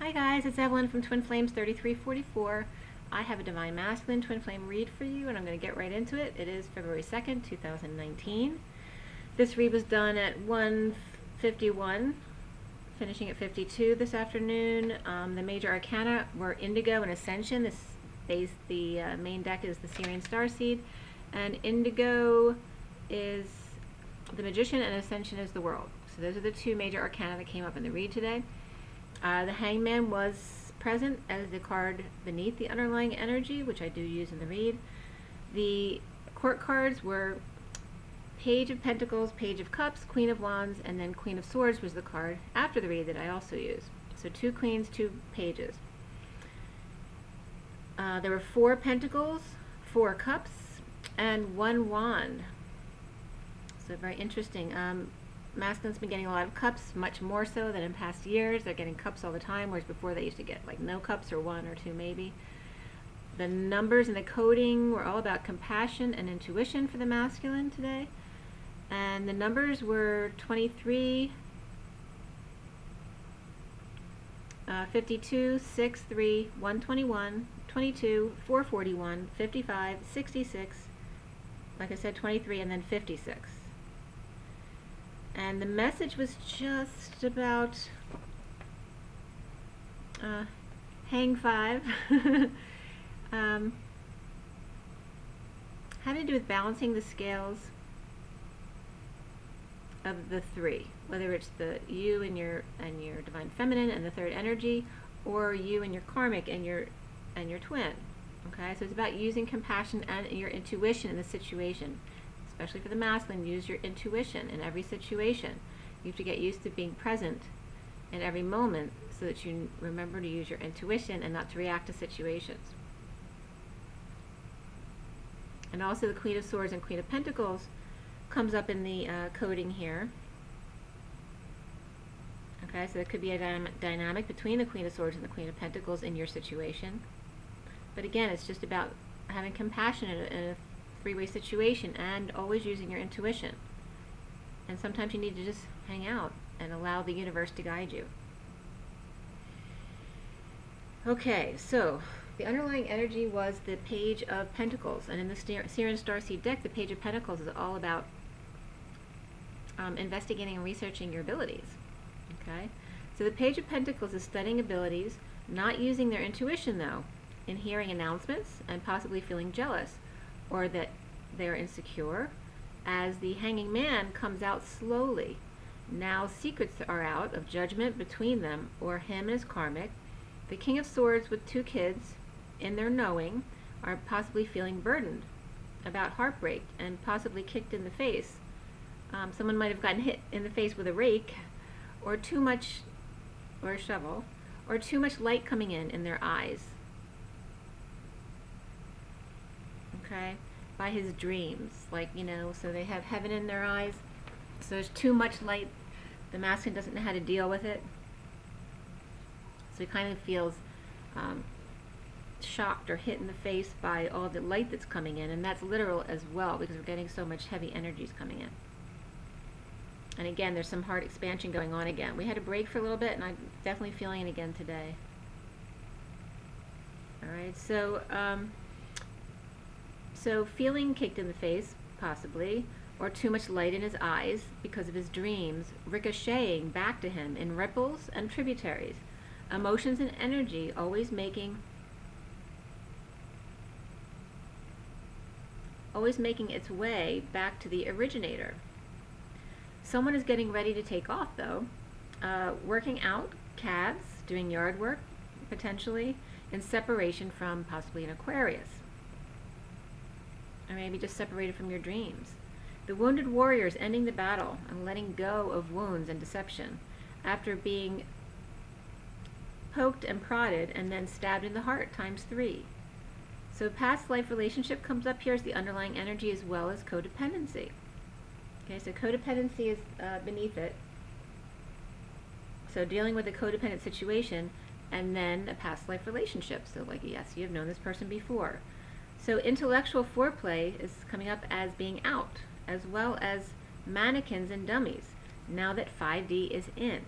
Hi guys, it's Evelyn from Twin Flames 3344. I have a Divine Masculine Twin Flame read for you, and I'm going to get right into it. It is February 2nd, 2019. This read was done at 1:51, finishing at 52 this afternoon. The major arcana were Indigo and Ascension. The main deck is the Syrian Starseed, and Indigo is the Magician and Ascension is the World. So those are the two major arcana that came up in the read today. The Hangman was present as the card beneath the underlying energy, which I do use in the read. The court cards were Page of Pentacles, Page of Cups, Queen of Wands, and then Queen of Swords was the card after the read that I also use. So 2 queens, 2 pages. There were 4 pentacles, 4 cups, and 1 wand. So very interesting. Masculine's been getting a lot of cups, much more so than in past years. They're getting cups all the time, whereas before they used to get like no cups or 1 or 2 maybe. The numbers and the coding were all about compassion and intuition for the masculine today. And the numbers were 23, 52, 6, 3, 121, 22, 441, 55, 66, like I said, 23, and then 56. And the message was just about hang 5, having to do with balancing the scales of the 3, whether it's the you and your divine feminine and the third energy, or you and your karmic and your twin. Okay, so it's about using compassion and your intuition in the situation. Especially for the masculine, use your intuition in every situation. You have to get used to being present in every moment so that you remember to use your intuition and not to react to situations. And also the Queen of Swords and Queen of Pentacles comes up in the coding here. Okay, so there could be a dynamic between the Queen of Swords and the Queen of Pentacles in your situation. But again, it's just about having compassion in a three-way situation and always using your intuition. And sometimes you need to just hang out and allow the universe to guide you. Okay, so the underlying energy was the Page of Pentacles, and in the Syrian Starseed deck, the Page of Pentacles is all about investigating and researching your abilities. Okay, so the Page of Pentacles is studying abilities, not using their intuition though, in hearing announcements and possibly feeling jealous or that they're insecure, as the Hanging Man comes out slowly. Now secrets are out of judgment between them or him and his karmic. The King of Swords with 2 kids in their knowing are possibly feeling burdened about heartbreak and possibly kicked in the face. Someone might have gotten hit in the face with a rake or too much, or a shovel, or too much light coming in their eyes. Okay, by his dreams, like, you know, so they have heaven in their eyes, so there's too much light, the masculine doesn't know how to deal with it, so he kind of feels shocked or hit in the face by all the light that's coming in, and that's literal as well, because we're getting so much heavy energies coming in. And again, there's some heart expansion going on again. We had a break for a little bit, and I'm definitely feeling it again today. Alright, so feeling kicked in the face, possibly, or too much light in his eyes because of his dreams, ricocheting back to him in ripples and tributaries. Emotions and energy always making its way back to the originator. Someone is getting ready to take off, though, working out, calves, doing yard work, potentially, in separation from possibly an Aquarius. Or maybe just separated from your dreams. The wounded warriors ending the battle and letting go of wounds and deception after being poked and prodded and then stabbed in the heart ×3. So past life relationship comes up here as the underlying energy, as well as codependency. Okay, so codependency is beneath it. So dealing with a codependent situation and then a past life relationship. So like, yes, you've known this person before. So intellectual foreplay is coming up as being out, as well as mannequins and dummies, now that 5D is in,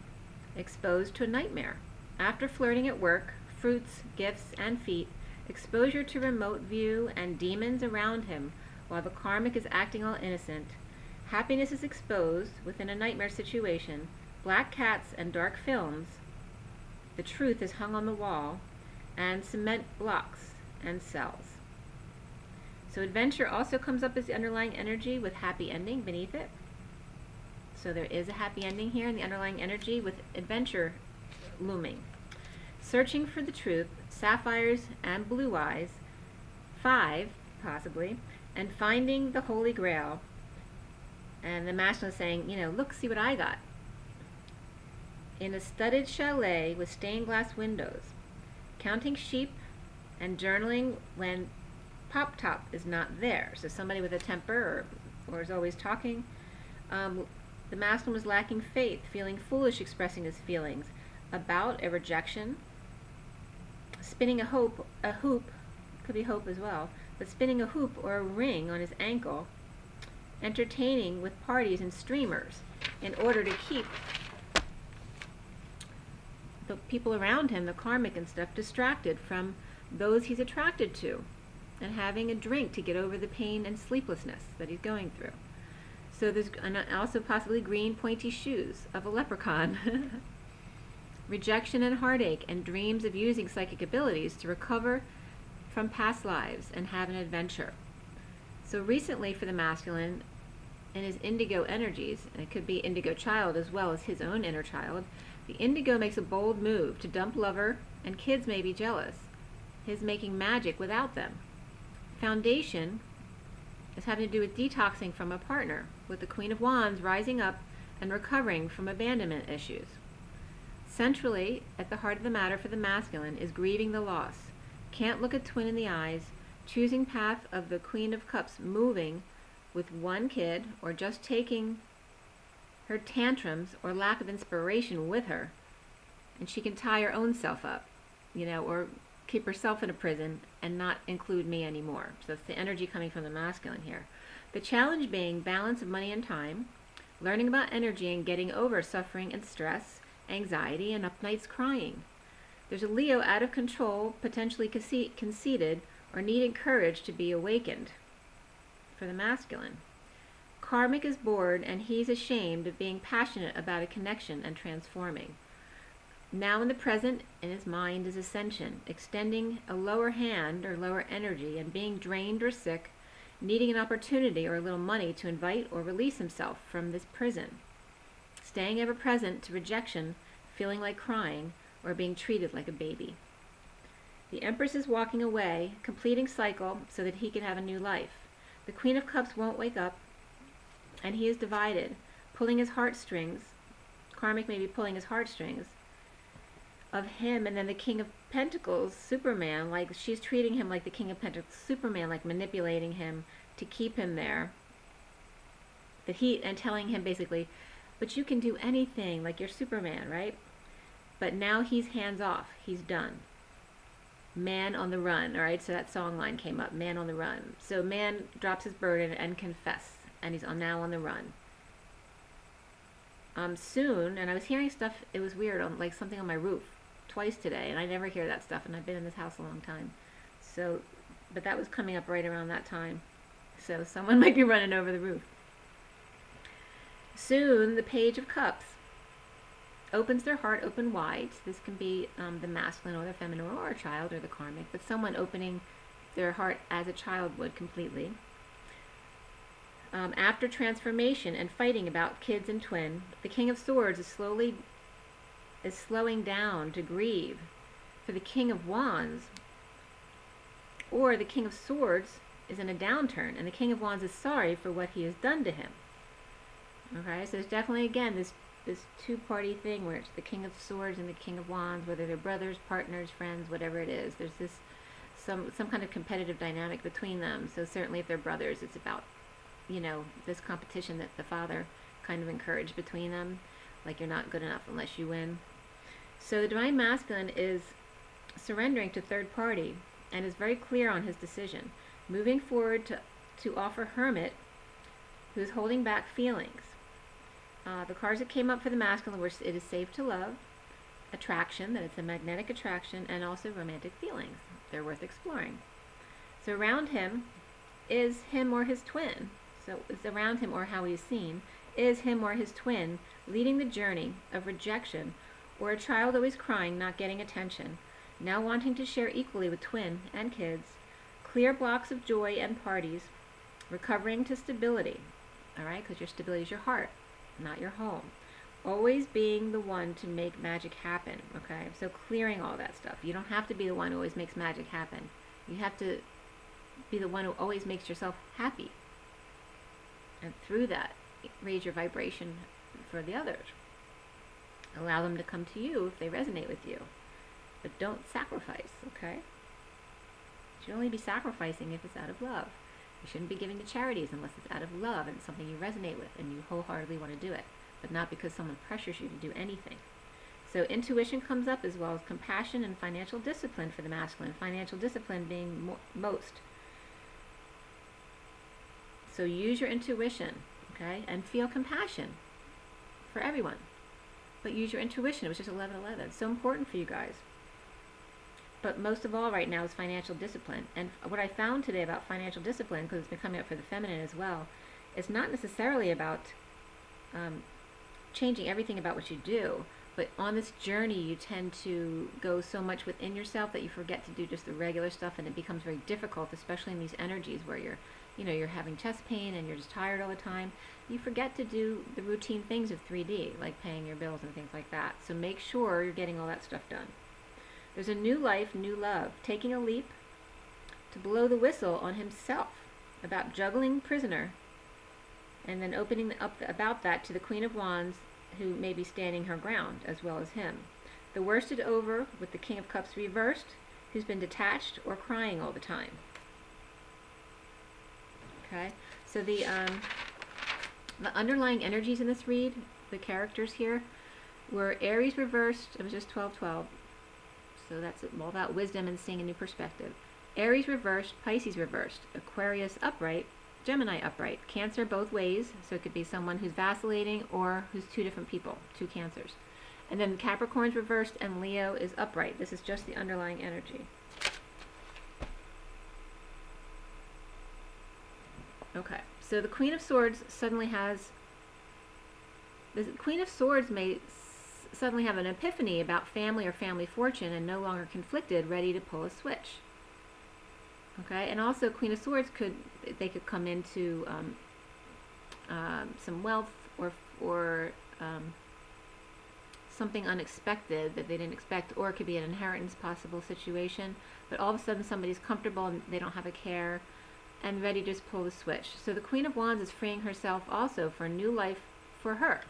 exposed to a nightmare. After flirting at work, fruits, gifts, and feet, exposure to remote view and demons around him while the karmic is acting all innocent, happiness is exposed within a nightmare situation, black cats and dark films, the truth is hung on the wall, and cement blocks and cells. So adventure also comes up as the underlying energy with happy ending beneath it. So there is a happy ending here in the underlying energy with adventure looming. Searching for the truth, sapphires and blue eyes, 5 possibly, and finding the Holy Grail. And the masculine is saying, you know, look, see what I got. In a studded chalet with stained glass windows, counting sheep and journaling when Pop Top is not there. So somebody with a temper or is always talking. The masculine was lacking faith, feeling foolish, expressing his feelings about a rejection, spinning a hoop, could be hope as well, but spinning a hoop or a ring on his ankle, entertaining with parties and streamers in order to keep the people around him, the karmic and stuff, distracted from those he's attracted to, and having a drink to get over the pain and sleeplessness that he's going through. So there's also possibly green pointy shoes of a leprechaun. Rejection and heartache and dreams of using psychic abilities to recover from past lives and have an adventure. So recently for the masculine, in his indigo energies, and it could be indigo child as well as his own inner child, the indigo makes a bold move to dump lover, and kids may be jealous. His making magic without them. Foundation is having to do with detoxing from a partner, with the Queen of Wands rising up and recovering from abandonment issues. Centrally, at the heart of the matter for the masculine, is grieving the loss. Can't look a twin in the eyes, choosing path of the Queen of Cups, moving with one kid, or just taking her tantrums or lack of inspiration with her, and she can tie her own self up, you know, or keep herself in a prison and not include me anymore. So that's the energy coming from the masculine here. The challenge being balance of money and time, learning about energy and getting over suffering and stress, anxiety, and up nights crying. There's a Leo out of control, potentially conceited, or needing courage to be awakened for the masculine. Karmic is bored and he's ashamed of being passionate about a connection and transforming. Now in the present, in his mind, is ascension, extending a lower hand or lower energy and being drained or sick, needing an opportunity or a little money to invite or release himself from this prison. Staying ever present to rejection, feeling like crying, or being treated like a baby. The Empress is walking away, completing cycle so that he can have a new life. The Queen of Cups won't wake up, and he is divided, pulling his heartstrings. Karmic may be pulling his heartstrings of him, and then the King of Pentacles, Superman, like she's treating him like the King of Pentacles, Superman, like manipulating him to keep him there. And telling him basically, but you can do anything, like you're Superman, right? But now he's hands off, he's done. Man on the run, all right? So that song line came up, man on the run. So man drops his burden and confess, and he's now on the run. Soon, and I was hearing stuff, it was weird, on like something on my roof twice today, and I never hear that stuff, and I've been in this house a long time. So, but that was coming up right around that time. So someone might be running over the roof. Soon, the Page of Cups opens their heart open wide. So this can be the masculine or the feminine or a child or the karmic, but someone opening their heart as a child would completely. After transformation and fighting about kids and twin, the King of Swords is slowing down to grieve for the King of Wands, or the King of Swords is in a downturn, and the King of Wands is sorry for what he has done to him. Okay, so there's definitely, again, this two-party thing where it's the King of Swords and the King of Wands, whether they're brothers, partners, friends, whatever it is. There's this some kind of competitive dynamic between them. So certainly if they're brothers, it's about, you know, this competition that the father kind of encouraged between them, like you're not good enough unless you win. So the Divine Masculine is surrendering to third party and is very clear on his decision, moving forward to offer Hermit, who is holding back feelings. The cards that came up for the masculine were, it is safe to love, attraction, that it's a magnetic attraction, and also romantic feelings. They're worth exploring. So around him is him or his twin. So it's around him, or how he's seen, is him or his twin leading the journey of rejection, or a child always crying, not getting attention, now wanting to share equally with twin and kids, clear blocks of joy and parties, recovering to stability, all right, because your stability is your heart, not your home. Always being the one to make magic happen, okay? So clearing all that stuff. You don't have to be the one who always makes magic happen. You have to be the one who always makes yourself happy. And through that, raise your vibration for the others. Allow them to come to you if they resonate with you. But don't sacrifice, okay? You should only be sacrificing if it's out of love. You shouldn't be giving to charities unless it's out of love and it's something you resonate with and you wholeheartedly want to do it, but not because someone pressures you to do anything. So intuition comes up, as well as compassion and financial discipline for the masculine. Financial discipline being most. So use your intuition, okay, and feel compassion for everyone. But use your intuition. It was just 11:11. It's so important for you guys. But most of all right now is financial discipline. And what I found today about financial discipline, because it's been coming up for the feminine as well, is not necessarily about changing everything about what you do, but on this journey you tend to go so much within yourself that you forget to do just the regular stuff, and it becomes very difficult, especially in these energies where you're having chest pain and you're just tired all the time. You forget to do the routine things of 3D, like paying your bills and things like that. So make sure you're getting all that stuff done. There's a new life, new love, taking a leap to blow the whistle on himself about juggling prisoner, and then opening up about that to the Queen of Wands, who may be standing her ground, as well as him. The worst is over with the King of Cups reversed, who's been detached or crying all the time. Okay, so the underlying energies in this read, the characters here, were Aries reversed. It was just 12-12. So that's all about wisdom and seeing a new perspective. Aries reversed, Pisces reversed, Aquarius upright, Gemini upright, Cancer both ways, so it could be someone who's vacillating or who's two different people, two Cancers. And then Capricorn's reversed and Leo is upright. This is just the underlying energy. Okay, so the Queen of Swords suddenly has, the Queen of Swords may suddenly have an epiphany about family or family fortune and no longer conflicted, ready to pull a switch. Okay, and also Queen of Swords could come into some wealth or something unexpected that they didn't expect, or it could be an inheritance possible situation, but all of a sudden somebody's comfortable and they don't have a care and ready to just pull the switch. So the Queen of Wands is freeing herself also for a new life for her,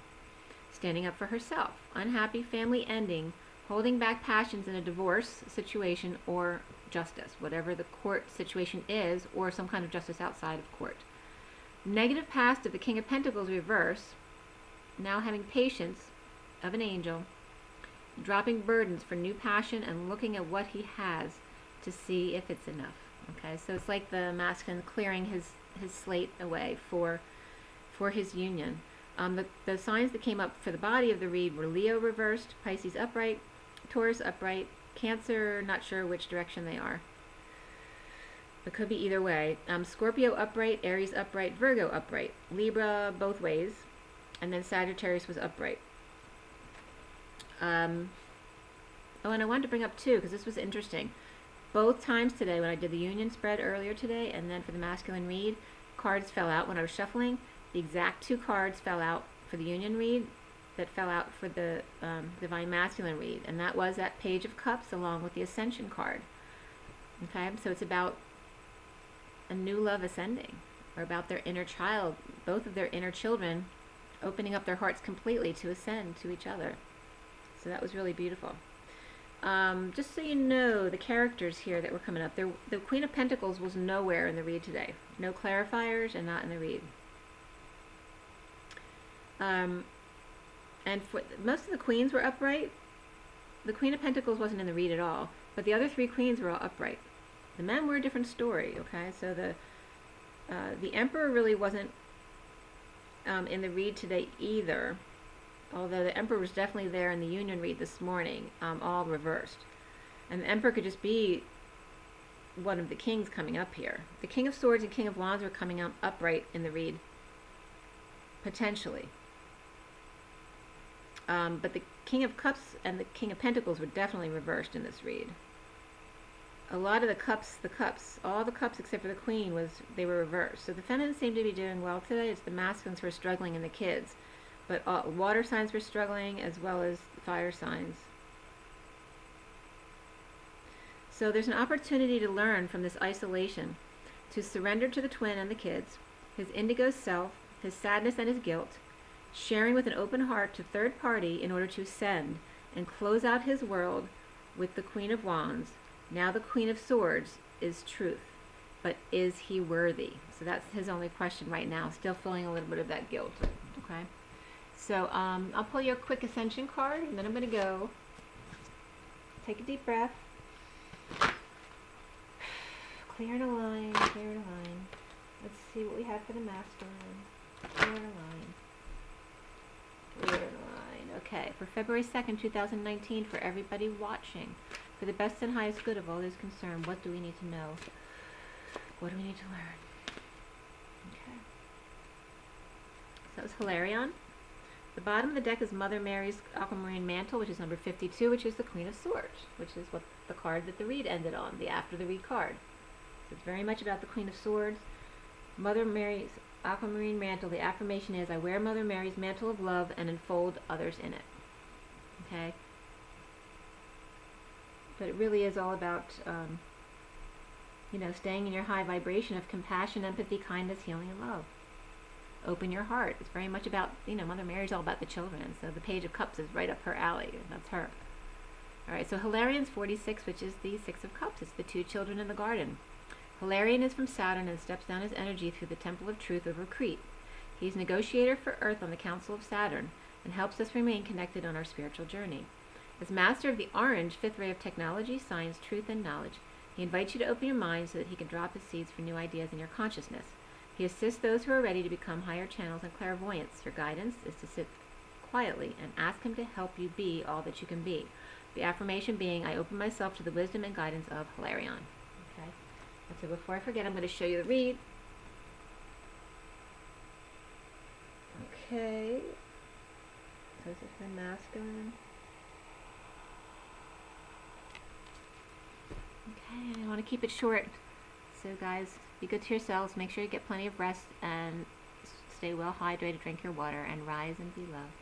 standing up for herself. Unhappy family ending, holding back passions in a divorce situation or justice, whatever the court situation is, or some kind of justice outside of court. Negative past of the King of Pentacles reverse, now having patience of an angel, dropping burdens for new passion and looking at what he has to see if it's enough. Okay, so it's like the masculine clearing his slate away for his union. The signs that came up for the body of the read were Leo reversed, Pisces upright, Taurus upright, Cancer, not sure which direction they are. It could be either way. Scorpio upright, Aries upright, Virgo upright, Libra both ways, and then Sagittarius was upright. Oh, and I wanted to bring up too, because this was interesting. Both times today, when I did the union spread earlier today, and then for the masculine read, cards fell out when I was shuffling. The exact two cards fell out for the union read that fell out for the divine masculine read, and that was that Page of Cups along with the Ascension card. Okay, so it's about a new love ascending, or about their inner child, both of their inner children opening up their hearts completely to ascend to each other. So that was really beautiful. Just so you know, the characters here that were coming up, the Queen of Pentacles was nowhere in the read today. No clarifiers and not in the read. And for most of the queens were upright. The Queen of Pentacles wasn't in the read at all, but the other three queens were all upright. The men were a different story. Okay, so the Emperor really wasn't in the read today either. although the Emperor was definitely there in the Union read this morning, all reversed. And the Emperor could just be one of the kings coming up here. The King of Swords and King of Wands were coming up upright in the read, potentially. But the King of Cups and the King of Pentacles were definitely reversed in this read. A lot of the cups, all the cups except for the Queen, they were reversed. So the feminines seem to be doing well today. It's the masculines who are struggling and the kids. But water signs were struggling as well as fire signs. So there's an opportunity to learn from this isolation, to surrender to the twin and the kids, his indigo self, his sadness and his guilt, sharing with an open heart to third party in order to ascend and close out his world with the Queen of Wands. Now the Queen of Swords is truth, but is he worthy? So that's his only question right now, still feeling a little bit of that guilt, okay? So I'll pull you a quick ascension card, and then I'm going to go. Take a deep breath. Clear a line, clear a line. Let's see what we have for the masculine. Clear a line. Clear a line. Okay, for February 2nd, 2019, for everybody watching, for the best and highest good of all those concerned, what do we need to know? What do we need to learn? Okay. So it's Hilarion. The bottom of the deck is Mother Mary's aquamarine mantle, which is number 52, which is the Queen of Swords, which is what the card that the read ended on, the after the read card. So it's very much about the Queen of Swords. Mother Mary's aquamarine mantle, the affirmation is, I wear Mother Mary's mantle of love and enfold others in it. Okay? But it really is all about, you know, staying in your high vibration of compassion, empathy, kindness, healing, and love. Open your heart. It's very much about, you know, Mother Mary's all about the children. So the Page of Cups is right up her alley. That's her. All right, so Hilarion's 46, which is the Six of Cups. It's the two children in the garden. Hilarion is from Saturn and steps down his energy through the Temple of Truth over Crete. He's negotiator for Earth on the Council of Saturn and helps us remain connected on our spiritual journey. As master of the orange, fifth ray of technology, science, truth, and knowledge, he invites you to open your mind so that he can drop his seeds for new ideas in your consciousness. He assists those who are ready to become higher channels and clairvoyance. Your guidance is to sit quietly and ask him to help you be all that you can be. The affirmation being, I open myself to the wisdom and guidance of Hilarion. Okay. And so before I forget, I'm going to show you the read. Okay. So this is for masculine. Okay, I want to keep it short. So guys, be good to yourselves. Make sure you get plenty of rest and stay well hydrated, drink your water, and rise and be loved.